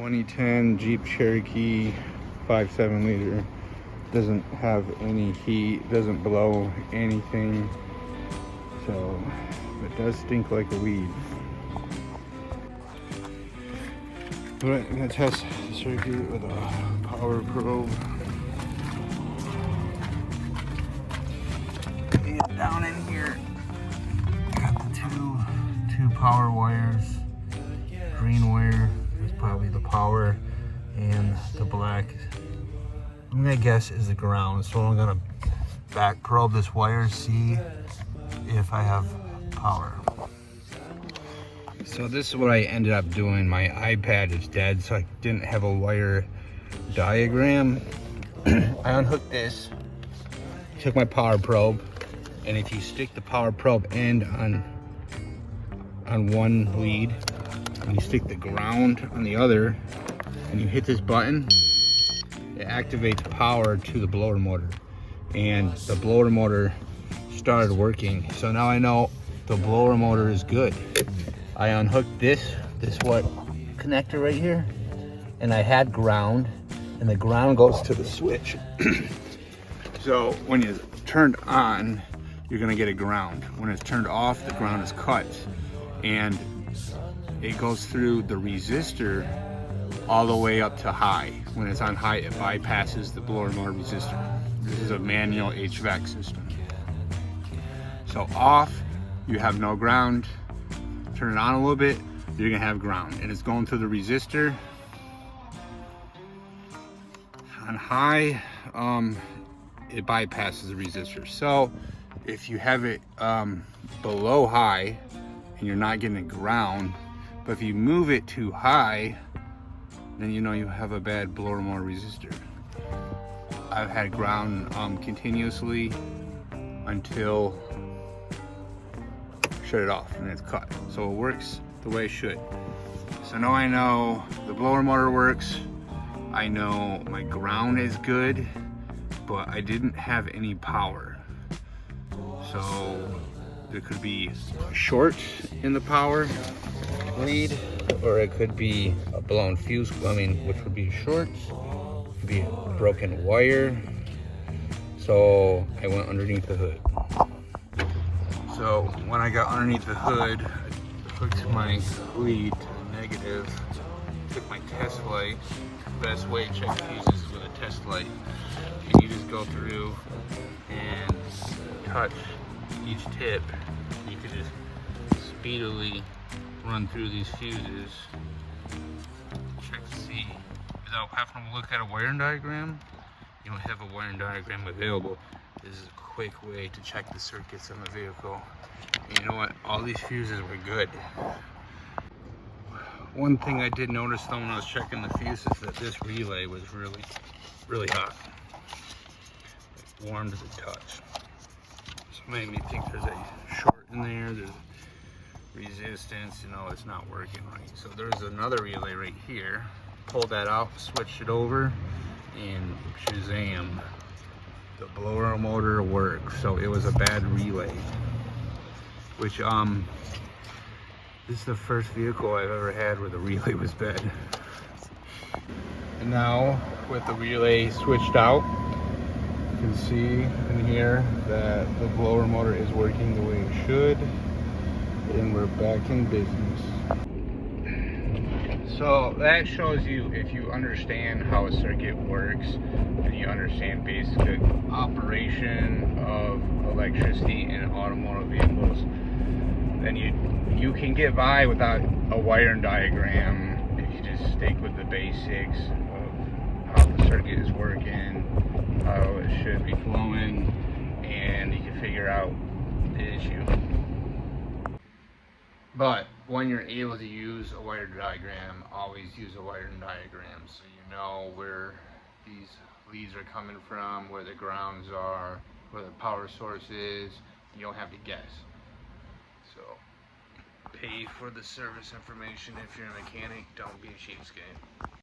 2010 Jeep Cherokee 5.7 liter. Doesn't have any heat, doesn't blow anything, so it does stink like a weed. Alright, I'm gonna test the circuit with a power probe. And down in here, got the two power wires. Green wire is probably the power, and the black, I'm gonna guess, is the ground. So I'm gonna back probe this wire, see if I have power. So this is what I ended up doing. My iPad is dead, so I didn't have a wire diagram. I unhooked this, took my power probe, and if you stick the power probe end on one lead, and you stick the ground on the other, and you hit this button, it activates power to the blower motor. And the blower motor started working. So now I know the blower motor is good. I unhooked this what connector right here, and I had ground, and the ground goes to the switch. So when it's turned on, you're gonna get a ground. When it's turned off, the ground is cut, and it goes through the resistor all the way up to high. When it's on high, it bypasses the blower motor resistor. This is a manual HVAC system. So off, you have no ground. Turn it on a little bit, you're gonna have ground. And it's going through the resistor. On high, it bypasses the resistor. So if you have it below high and you're not getting ground, but if you move it too high, then you know you have a bad blower motor resistor. I've had ground continuously until shut it off, and it's cut. So it works the way it should. So now I know the blower motor works. I know my ground is good, but I didn't have any power. So there could be a short in the power lead, or it could be a blown fuse, which would be short. It could be a broken wire. So I went underneath the hood. So when I got underneath the hood, I hooked my lead to the negative, took my test light. The best way to check fuses is with a test light. And you just go through and touch each tip. You can just speedily run through these fuses, check to see, without having to look at a wiring diagram. You don't have a wiring diagram available. This is a quick way to check the circuits on the vehicle. And you know what? All these fuses were good. One thing I did notice though when I was checking the fuses, that this relay was really, really hot. It warmed as a touch. So it made me think there's a short in there. There's resistance, it's not working right. So there's another relay right here. Pulled that out, switched it over, and shazam, the blower motor works. So it was a bad relay, which this is the first vehicle I've ever had where the relay was bad. And now with the relay switched out, you can see in here that the blower motor is working the way it should, and we're back in business. So that shows you, if you understand how a circuit works and you understand basic operation of electricity in automotive vehicles, then you can get by without a wiring diagram if you just stick with the basics of how the circuit is working, how it should be flowing, and you can figure out the issue. But when you're able to use a wiring diagram, always use a wiring diagram so you know where these leads are coming from, where the grounds are, where the power source is. You don't have to guess. So pay for the service information if you're a mechanic. Don't be a cheapskate.